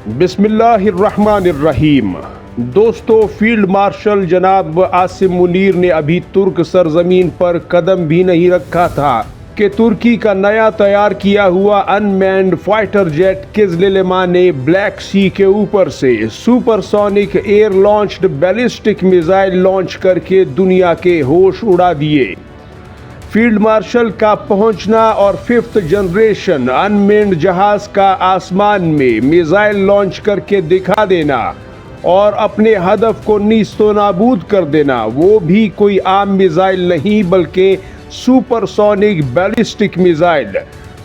बिस्मिल्लाहिर्रहमानिर्रहीम। दोस्तों, field marshal जनाब आसिम मुनीर ने अभी तुर्क सरजमीन पर कदम भी नहीं रखा था कि तुर्की का नया तैयार किया हुआ अनमैन्ड फाइटर जेट किजलिलमा ने ब्लैक सी के ऊपर से supersonic air launched ballistic missile launch करके दुनिया के होश उड़ा दिए। फील्ड मार्शल का पहुंचना और 5th जनरेशन अनमैन्ड जहाज का आसमान में मिसाइल लॉन्च करके दिखा देना और अपने हदफ को नीस्तो नाबूद कर देना, वो भी कोई आम मिसाइल नहीं बल्कि सुपरसोनिक बैलिस्टिक मिसाइल।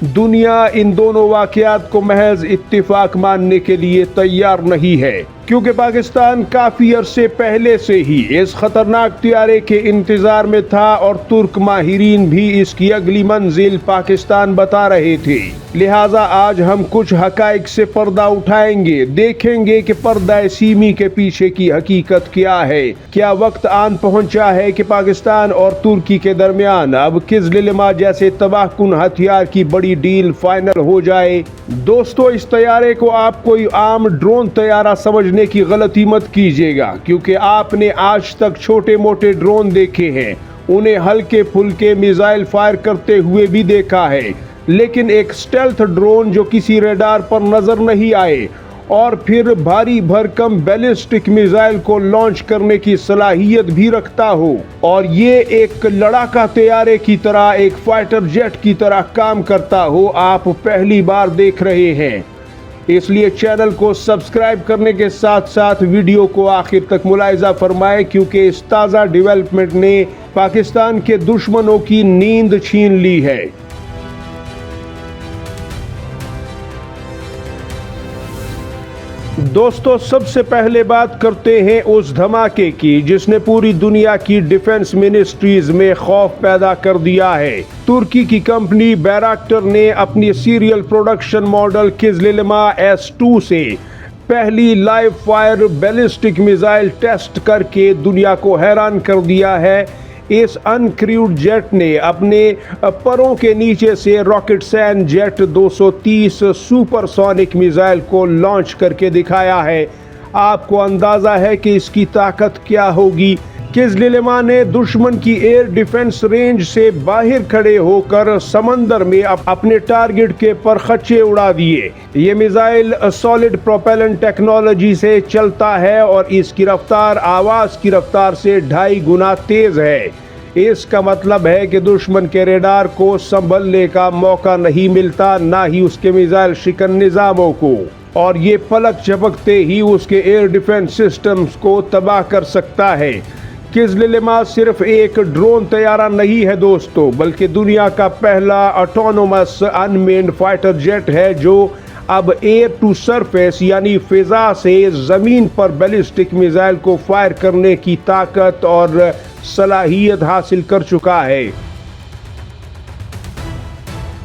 दुनिया इन दोनों वाकयात को महज इत्तिफाक मानने के लिए तैयार नहीं है, क्योंकि पाकिस्तान काफी अरसे पहले से ही इस खतरनाक तैयारे के इंतजार में था और तुर्क माहिरीन भी इसकी अगली मंजिल पाकिस्तान बता रहे थे। लिहाजा आज हम कुछ हकाइक से पर्दा उठाएंगे, देखेंगे कि पर्दा सीमी के पीछे की हकीकत क्या है। क्या वक्त आन पहुंचा है कि पाकिस्तान और तुर्की के दरमियान अब किजलिलमा जैसे तबाहकुन हथियार की बड़ी डील फाइनल हो जाए। दोस्तों, इस तैयारे को आप कोई आम ड्रोन तैयारा समझने की गलती मत कीजिएगा, क्योंकि आपने आज तक छोटे मोटे ड्रोन देखे हैं, उन्हें हल्के फुल्के मिसाइल फायर करते हुए भी देखा है, लेकिन एक स्टेल्थ ड्रोन जो किसी रेडार पर नजर नहीं आए और फिर भारी भरकम बैलिस्टिक मिसाइल को लॉन्च करने की सलाहियत भी रखता हो और ये एक लड़ाका तैयारे की तरह, एक फाइटर जेट की तरह काम करता हो, आप पहली बार देख रहे हैं। इसलिए चैनल को सब्सक्राइब करने के साथ साथ वीडियो को आखिर तक मुलाहिजा फरमाएं, क्योंकि इस ताज़ा डेवलपमेंट ने पाकिस्तान के दुश्मनों की नींद छीन ली है। दोस्तों, सबसे पहले बात करते हैं उस धमाके की जिसने पूरी दुनिया की डिफेंस मिनिस्ट्रीज में खौफ पैदा कर दिया है। तुर्की की कंपनी बैराक्टर ने अपनी सीरियल प्रोडक्शन मॉडल किजलिलमा S2 से पहली live fire ballistic missile test करके दुनिया को हैरान कर दिया है। इस अनक्रूड जेट ने अपने परों के नीचे से रॉकेटसैन जेट 230 सुपरसोनिक मिसाइल को लॉन्च करके दिखाया है। आपको अंदाजा है कि इसकी ताकत क्या होगी। किजलिलमा ने दुश्मन की एयर डिफेंस रेंज से बाहर खड़े होकर समंदर में अपने टारगेट के परखच्चे उड़ा दिए। ये मिसाइल सॉलिड प्रोपेलेंट टेक्नोलॉजी से चलता है और इसकी रफ्तार आवाज की रफ्तार से 2.5 गुना तेज है। इसका मतलब है कि दुश्मन के रेडार को संभलने का मौका नहीं मिलता, ना ही उसके मिसाइल शिकन निजामों को, और ये पलक झपकते ही उसके एयर डिफेंस सिस्टम्स को तबाह कर सकता है। किजलिलमा सिर्फ एक ड्रोन तैयारा नहीं है दोस्तों, बल्कि दुनिया का पहला ऑटोनोमस अनमैन्ड फाइटर जेट है जो अब एयर टू सरफेस यानी फिजा से जमीन पर बैलिस्टिक मिसाइल को फायर करने की ताकत और सलाहियत हासिल कर चुका है।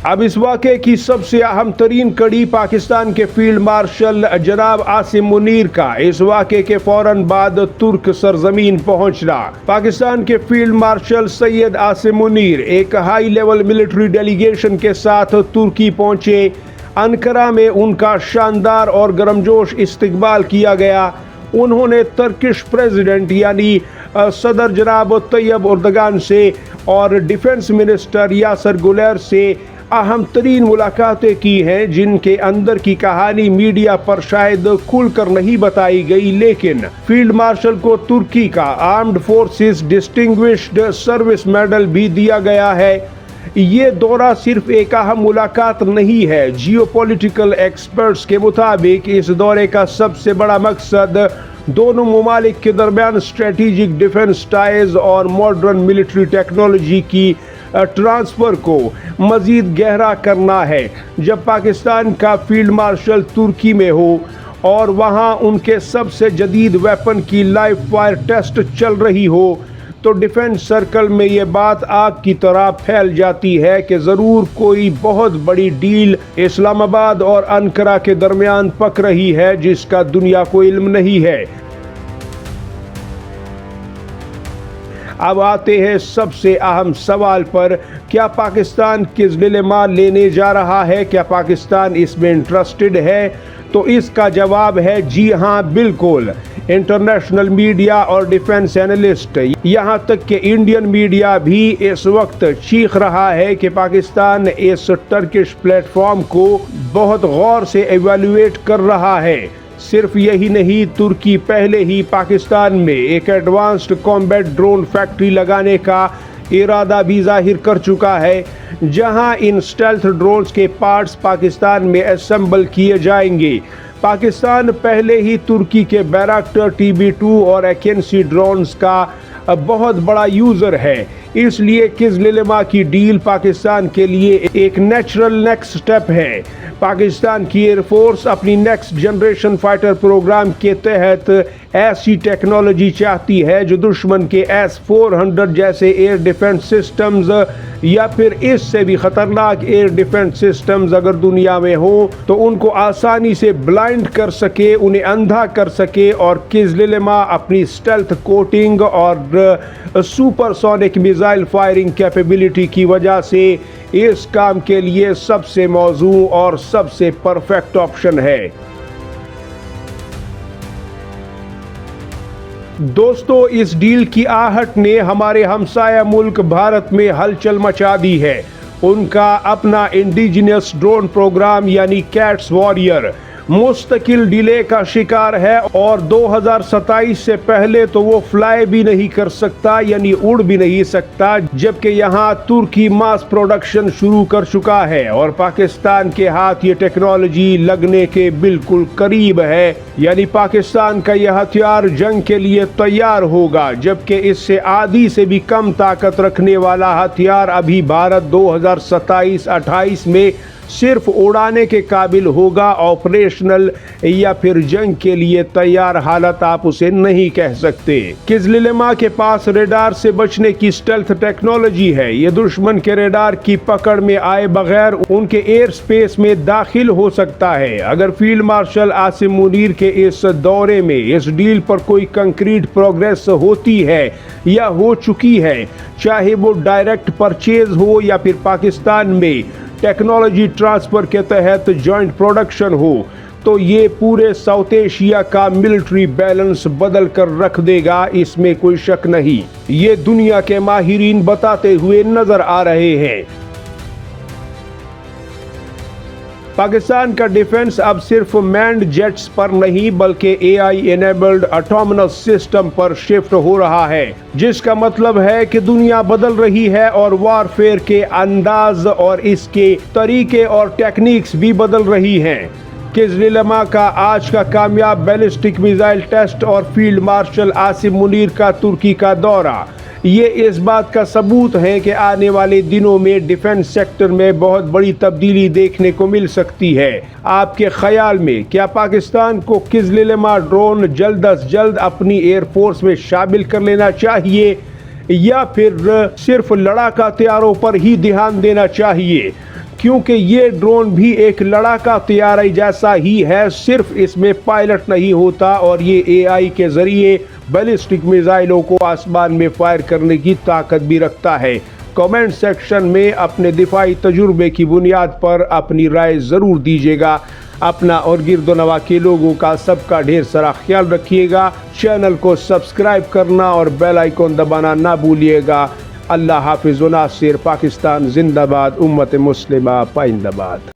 अब इस वाक़े की सबसे अहम तरीन कड़ी पाकिस्तान के फील्ड मार्शल जनाब आसिम मुनीर का इस वाक़े के फौरन बाद तुर्क सरजमीन पहुंचना। पाकिस्तान के फील्ड मार्शल सैयद आसिम मुनीर एक हाई लेवल मिलिट्री डेलीगेशन के साथ तुर्की पहुंचे। अंकारा में उनका शानदार और गर्मजोश इस्तकबाल किया गया। उन्होंने तुर्किश प्रेसिडेंट यानी सदर जनाब तैयब एर्दोगान से और डिफेंस मिनिस्टर यासर गुलेर से अहम तरीन मुलाकातें की हैं, जिनके अंदर की कहानी मीडिया पर शायद खुलकर नहीं बताई गई, लेकिन फील्ड मार्शल को तुर्की का armed forces distinguished service medal भी दिया गया है। ये दौरा सिर्फ एक अहम मुलाकात नहीं है। जियोपॉलिटिकल एक्सपर्ट्स के मुताबिक इस दौरे का सबसे बड़ा मकसद दोनों ममालिक के दरमियान स्ट्रेटेजिक डिफेंस टाइज और मॉडर्न मिलिट्री टेक्नोलॉजी की ट्रांसफ़र को मज़ीद गहरा करना है। जब पाकिस्तान का फील्ड मार्शल तुर्की में हो और वहाँ उनके सबसे जदीद वेपन की लाइव फायर टेस्ट चल रही हो, तो डिफेंस सर्कल में ये बात आग की तरह फैल जाती है कि ज़रूर कोई बहुत बड़ी डील इस्लामाबाद और अंकारा के दरमियान पक रही है, जिसका दुनिया को इल्म नहीं है। अब आते हैं सबसे अहम सवाल पर, क्या पाकिस्तान किजलिलमा लेने जा रहा है? क्या पाकिस्तान इसमें इंटरेस्टेड है? تو اس کا جواب ہے جی ہاں بالکل۔ انٹرنیشنل میڈیا اور ڈیفنس اینالسٹ، یہاں تک کہ انڈین میڈیا بھی اس وقت چیخ رہا ہے کہ پاکستان اس ٹرکش پلیٹ فارم کو بہت غور سے ایویلویٹ کر رہا ہے۔ صرف یہی نہیں، ترکی پہلے ہی پاکستان میں ایک ایڈوانسڈ کامبیٹ ڈرون فیکٹری لگانے کا ارادہ بھی ظاہر کر چکا ہے، جہاں ان اسٹیلتھ ڈرونز کے پارٹس پاکستان میں اسمبل کیے جائیں گے۔ پاکستان پہلے ہی ترکی کے بیراکٹر TB2 اور ایکینسی ڈرونز کا بہت بڑا یوزر ہے، اس لیے کزللما کی ڈیل پاکستان کے لیے ایک نیچرل نیکسٹ سٹیپ ہے۔ پاکستان کی ایئر فورس اپنی نیکسٹ جنریشن فائٹر پروگرام کے تحت ایسی ٹیکنالوجی چاہتی ہے جو دشمن کے S-400 جیسے ایئر ڈیفنس سسٹمز یا پھر اس سے بھی خطرناک ایئر ڈیفنس سسٹمز اگر دنیا میں ہوں تو ان کو آسانی سے بلائنڈ کر سکے، انہیں اندھا کر سکے، اور کزللما اپنی اسٹیلتھ کوٹنگ اور super sonic missile firing capability کی وجہ سے اس کام کے لیے سب سے موزوں اور سب سے پرفیکٹ آپشن ہے۔ دوستو، اس ڈیل کی آہٹ نے ہمارے ہمسایہ ملک بھارت میں ہلچل مچا دی ہے۔ ان کا اپنا انڈیجنس ڈرون پروگرام یعنی کیٹس واریئر مستقل ڈیلے کا شکار ہے، اور 2027 سے پہلے تو وہ فلائی بھی نہیں کر سکتا، یعنی اڑ بھی نہیں سکتا، جبکہ یہاں ترکی ماس پروڈکشن شروع کر چکا ہے اور پاکستان کے ہاتھ یہ ٹیکنالوجی لگنے کے بالکل قریب ہے، یعنی پاکستان کا یہ ہتھیار جنگ کے لیے تیار ہوگا، جبکہ اس سے آدھی سے بھی کم طاقت رکھنے والا ہتھیار ابھی بھارت 2027-28 میں صرف اڑانے کے قابل ہوگا، آپریشنل یا پھر جنگ کے لیے تیار حالت آپ اسے نہیں کہہ سکتے۔ کزللما کے پاس ریڈار سے بچنے کی اسٹیلتھ ٹیکنالوجی ہے، یہ دشمن کے ریڈار کی پکڑ میں آئے بغیر ان کے ایئر سپیس میں داخل ہو سکتا ہے۔ اگر فیلڈ مارشل عاصم منیر کے اس دورے میں اس ڈیل پر کوئی کنکریٹ پروگریس ہوتی ہے یا ہو چکی ہے، چاہے وہ ڈائریکٹ پرچیز ہو یا پھر پاکستان میں ٹیکنالوجی ٹرانسفر کے تحت جوائنٹ پروڈکشن ہو، تو یہ پورے ساؤتھ ایشیا کا ملٹری بیلنس بدل کر رکھ دے گا، اس میں کوئی شک نہیں۔ یہ دنیا کے ماہرین بتاتے ہوئے نظر آ رہے ہیں۔ پاکستان کا ڈیفنس اب صرف مینڈ جیٹس پر نہیں بلکہ AI انیبلڈ آٹومنس سسٹم پر شفٹ ہو رہا ہے، جس کا مطلب ہے کہ دنیا بدل رہی ہے اور وارفیئر کے انداز اور اس کے طریقے اور ٹیکنیکس بھی بدل رہی ہیں۔ کزللما کا آج کا کامیاب بیلسٹک میزائل ٹیسٹ اور فیلڈ مارشل عاصم منیر کا ترکی کا دورہ یہ اس بات کا ثبوت ہے کہ آنے والے دنوں میں ڈیفنس سیکٹر میں بہت بڑی تبدیلی دیکھنے کو مل سکتی ہے۔ آپ کے خیال میں کیا پاکستان کو کزللما ڈرون جلد از جلد اپنی ایئر فورس میں شامل کر لینا چاہیے یا پھر صرف لڑاکا طیاروں پر ہی دھیان دینا چاہیے؟ کیونکہ یہ ڈرون بھی ایک لڑاکا طیارہ جیسا ہی ہے، صرف اس میں پائلٹ نہیں ہوتا اور یہ AI کے ذریعے بیلسٹک میزائلوں کو آسمان میں فائر کرنے کی طاقت بھی رکھتا ہے۔ کمنٹ سیکشن میں اپنے دفاعی تجربے کی بنیاد پر اپنی رائے ضرور دیجیے گا۔ اپنا اور گرد و نواح کے لوگوں کا سب کا ڈھیر سارا خیال رکھیے گا۔ چینل کو سبسکرائب کرنا اور بیل آئیکن دبانا نہ بھولیے گا۔ اللہ حافظ و ناصر۔ پاکستان زندہ باد، امت مسلمہ پائندہ باد۔